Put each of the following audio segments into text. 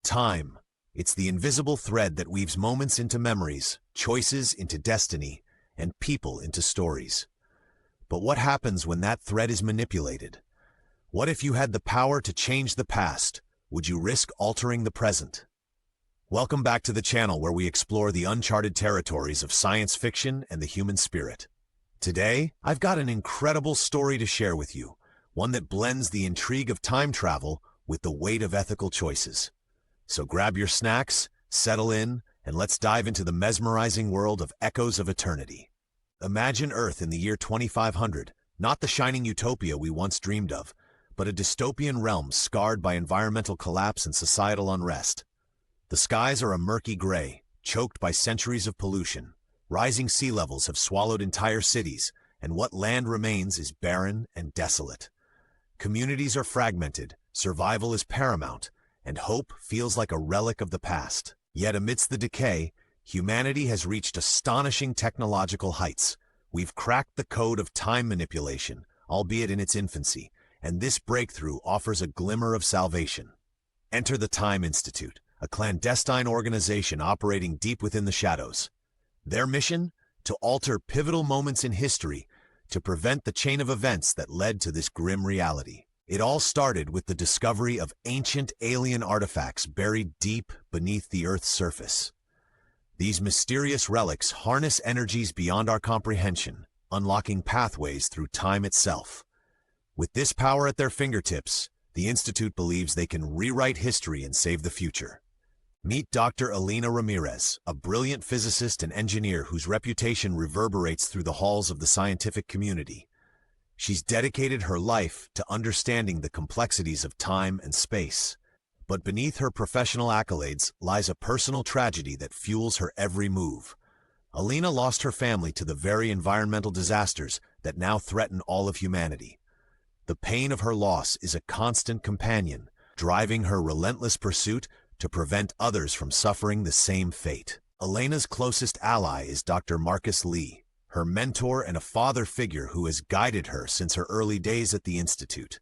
Time. It's the invisible thread that weaves moments into memories, choices into destiny, and people into stories. But what happens when that thread is manipulated? What if you had the power to change the past? Would you risk altering the present? Welcome back to the channel where we explore the uncharted territories of science fiction and the human spirit. Today, I've got an incredible story to share with you, one that blends the intrigue of time travel with the weight of ethical choices. So grab your snacks, settle in, and let's dive into the mesmerizing world of Echoes of Eternity. Imagine Earth in the year 2500, not the shining utopia we once dreamed of, but a dystopian realm scarred by environmental collapse and societal unrest. The skies are a murky gray, choked by centuries of pollution. Rising sea levels have swallowed entire cities, and what land remains is barren and desolate. Communities are fragmented, survival is paramount, and hope feels like a relic of the past. Yet amidst the decay, humanity has reached astonishing technological heights. We've cracked the code of time manipulation, albeit in its infancy, and this breakthrough offers a glimmer of salvation. Enter the Time Institute, a clandestine organization operating deep within the shadows. Their mission? To alter pivotal moments in history, to prevent the chain of events that led to this grim reality. It all started with the discovery of ancient alien artifacts buried deep beneath the Earth's surface. These mysterious relics harness energies beyond our comprehension, unlocking pathways through time itself. With this power at their fingertips, the Institute believes they can rewrite history and save the future. Meet Dr. Elena Ramirez, a brilliant physicist and engineer whose reputation reverberates through the halls of the scientific community. She's dedicated her life to understanding the complexities of time and space. But beneath her professional accolades lies a personal tragedy that fuels her every move. Elena lost her family to the very environmental disasters that now threaten all of humanity. The pain of her loss is a constant companion, driving her relentless pursuit to prevent others from suffering the same fate. Elena's closest ally is Dr. Marcus Lee, her mentor and a father figure who has guided her since her early days at the Institute.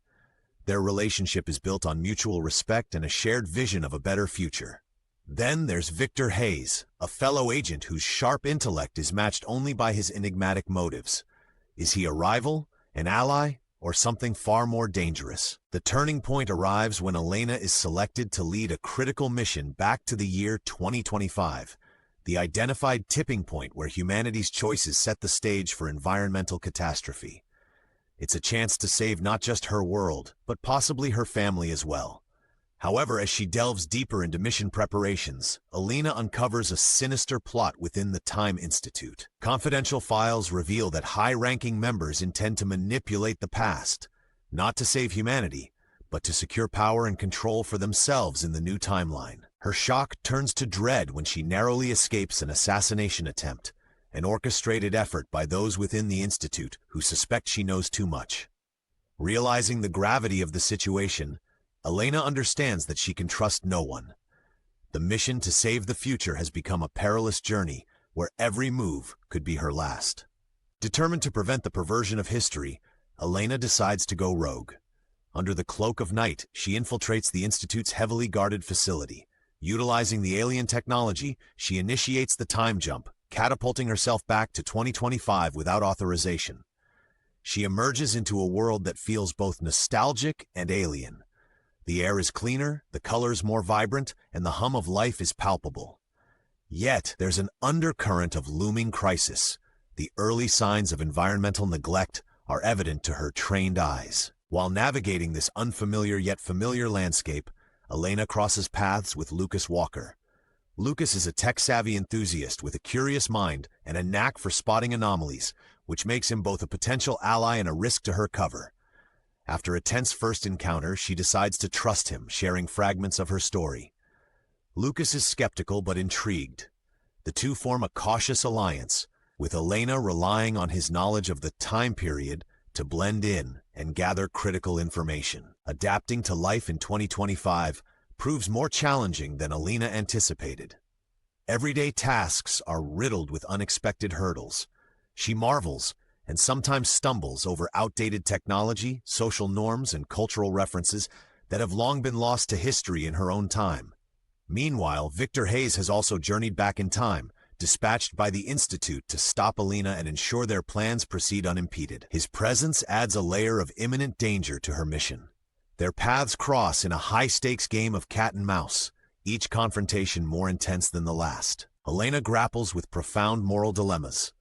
Their relationship is built on mutual respect and a shared vision of a better future. Then there's Victor Hayes, a fellow agent whose sharp intellect is matched only by his enigmatic motives. Is he a rival, an ally, or something far more dangerous? The turning point arrives when Elena is selected to lead a critical mission back to the year 2025. The identified tipping point where humanity's choices set the stage for environmental catastrophe. It's a chance to save not just her world, but possibly her family as well. However, as she delves deeper into mission preparations, Elena uncovers a sinister plot within the Time Institute. Confidential files reveal that high-ranking members intend to manipulate the past, not to save humanity, but to secure power and control for themselves in the new timeline. Her shock turns to dread when she narrowly escapes an assassination attempt, an orchestrated effort by those within the Institute who suspect she knows too much. Realizing the gravity of the situation, Elena understands that she can trust no one. The mission to save the future has become a perilous journey where every move could be her last. Determined to prevent the perversion of history, Elena decides to go rogue. Under the cloak of night, she infiltrates the Institute's heavily guarded facility. Utilizing the alien technology, she initiates the time jump, catapulting herself back to 2025 without authorization. She emerges into a world that feels both nostalgic and alien. The air is cleaner, the colors more vibrant, and the hum of life is palpable. Yet, there's an undercurrent of looming crisis. The early signs of environmental neglect are evident to her trained eyes. While navigating this unfamiliar yet familiar landscape, Elena crosses paths with Lucas Walker. Lucas is a tech-savvy enthusiast with a curious mind and a knack for spotting anomalies, which makes him both a potential ally and a risk to her cover. After a tense first encounter, she decides to trust him, sharing fragments of her story. Lucas is skeptical but intrigued. The two form a cautious alliance, with Elena relying on his knowledge of the time period to blend in and gather critical information. Adapting to life in 2025 proves more challenging than Elena anticipated. Everyday tasks are riddled with unexpected hurdles. She marvels and sometimes stumbles over outdated technology, social norms, and cultural references that have long been lost to history in her own time. Meanwhile, Victor Hayes has also journeyed back in time, dispatched by the Institute to stop Alina and ensure their plans proceed unimpeded. His presence adds a layer of imminent danger to her mission. Their paths cross in a high-stakes game of cat and mouse, each confrontation more intense than the last. Alina grapples with profound moral dilemmas.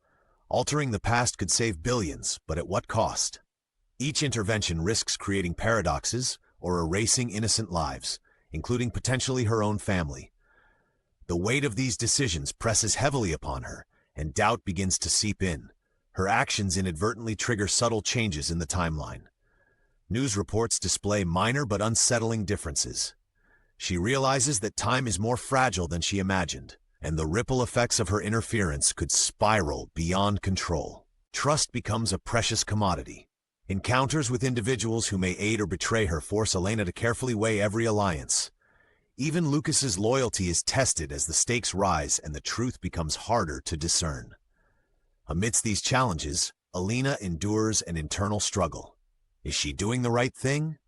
Altering the past could save billions, but at what cost? Each intervention risks creating paradoxes or erasing innocent lives, including potentially her own family. The weight of these decisions presses heavily upon her, and doubt begins to seep in. Her actions inadvertently trigger subtle changes in the timeline. News reports display minor but unsettling differences. She realizes that time is more fragile than she imagined, and the ripple effects of her interference could spiral beyond control. Trust becomes a precious commodity. Encounters with individuals who may aid or betray her force Alina to carefully weigh every alliance. Even Lucas's loyalty is tested as the stakes rise and the truth becomes harder to discern. Amidst these challenges, Alina endures an internal struggle. Is she doing the right thing?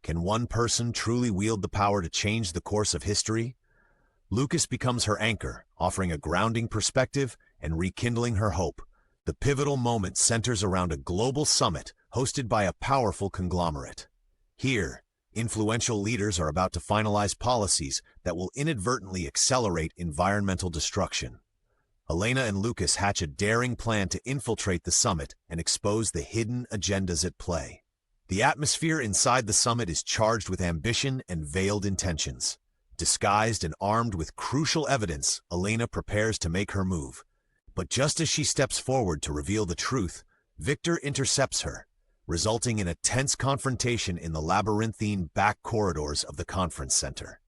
Can one person truly wield the power to change the course of history? Lucas becomes her anchor, offering a grounding perspective and rekindling her hope. The pivotal moment centers around a global summit hosted by a powerful conglomerate. Here, influential leaders are about to finalize policies that will inadvertently accelerate environmental destruction. Alina and Lucas hatch a daring plan to infiltrate the summit and expose the hidden agendas at play. The atmosphere inside the summit is charged with ambition and veiled intentions. Disguised and armed with crucial evidence, Alina prepares to make her move. But just as she steps forward to reveal the truth, Victor intercepts her, resulting in a tense confrontation in the labyrinthine back corridors of the conference center.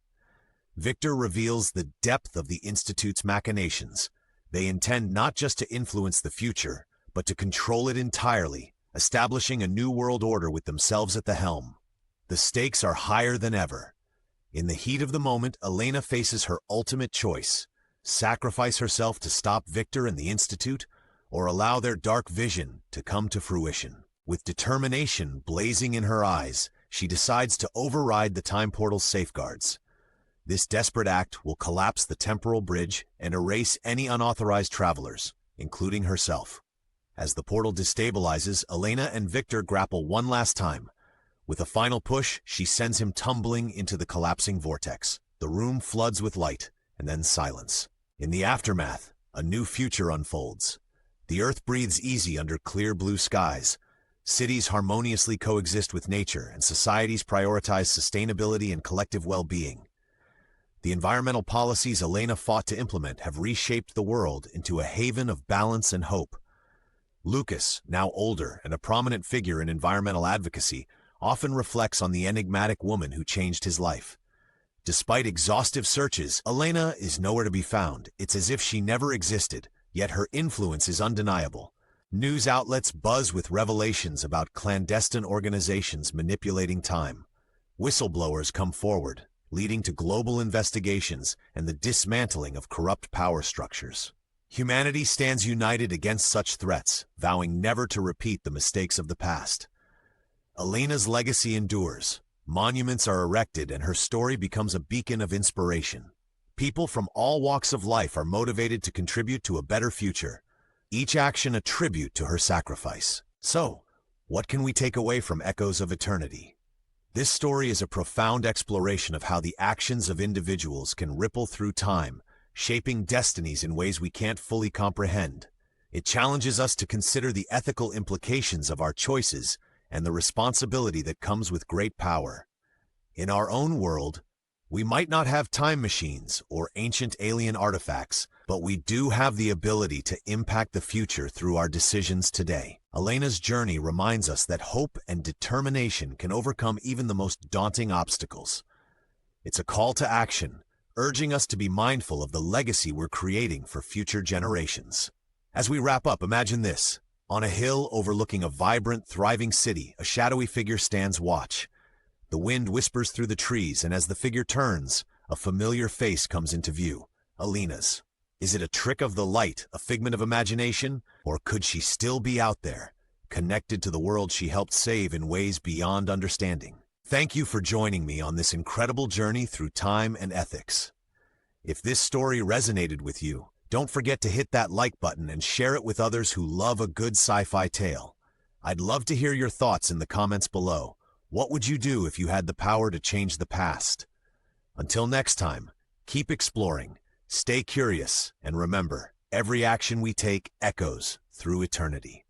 Victor reveals the depth of the Institute's machinations. They intend not just to influence the future, but to control it entirely, establishing a new world order with themselves at the helm. The stakes are higher than ever. In the heat of the moment, Alina faces her ultimate choice: sacrifice herself to stop Victor and the Institute, or allow their dark vision to come to fruition. With determination blazing in her eyes, she decides to override the time portal's safeguards. This desperate act will collapse the temporal bridge and erase any unauthorized travelers, including herself. As the portal destabilizes, Alina and Victor grapple one last time. With a final push, she sends him tumbling into the collapsing vortex. The room floods with light, and then silence. In the aftermath, a new future unfolds. The Earth breathes easy under clear blue skies. Cities harmoniously coexist with nature, and societies prioritize sustainability and collective well-being. The environmental policies Alina fought to implement have reshaped the world into a haven of balance and hope. Lucas, now older and a prominent figure in environmental advocacy, often reflects on the enigmatic woman who changed his life. Despite exhaustive searches, Alina is nowhere to be found. It's as if she never existed, yet her influence is undeniable. News outlets buzz with revelations about clandestine organizations manipulating time. Whistleblowers come forward, leading to global investigations and the dismantling of corrupt power structures. Humanity stands united against such threats, vowing never to repeat the mistakes of the past. Alina's legacy endures. Monuments are erected and her story becomes a beacon of inspiration. People from all walks of life are motivated to contribute to a better future, each action a tribute to her sacrifice. So, what can we take away from Echoes of Eternity? This story is a profound exploration of how the actions of individuals can ripple through time, shaping destinies in ways we can't fully comprehend. It challenges us to consider the ethical implications of our choices and the responsibility that comes with great power. In our own world, we might not have time machines or ancient alien artifacts, but we do have the ability to impact the future through our decisions today. Alina's journey reminds us that hope and determination can overcome even the most daunting obstacles. It's a call to action, urging us to be mindful of the legacy we're creating for future generations. As we wrap up, imagine this. On a hill overlooking a vibrant, thriving city, a shadowy figure stands watch. The wind whispers through the trees, and as the figure turns, a familiar face comes into view, Alina's. Is it a trick of the light, a figment of imagination, or could she still be out there, connected to the world she helped save in ways beyond understanding? Thank you for joining me on this incredible journey through time and ethics. If this story resonated with you, don't forget to hit that like button and share it with others who love a good sci-fi tale. I'd love to hear your thoughts in the comments below. What would you do if you had the power to change the past? Until next time, keep exploring, stay curious, and remember, every action we take echoes through eternity.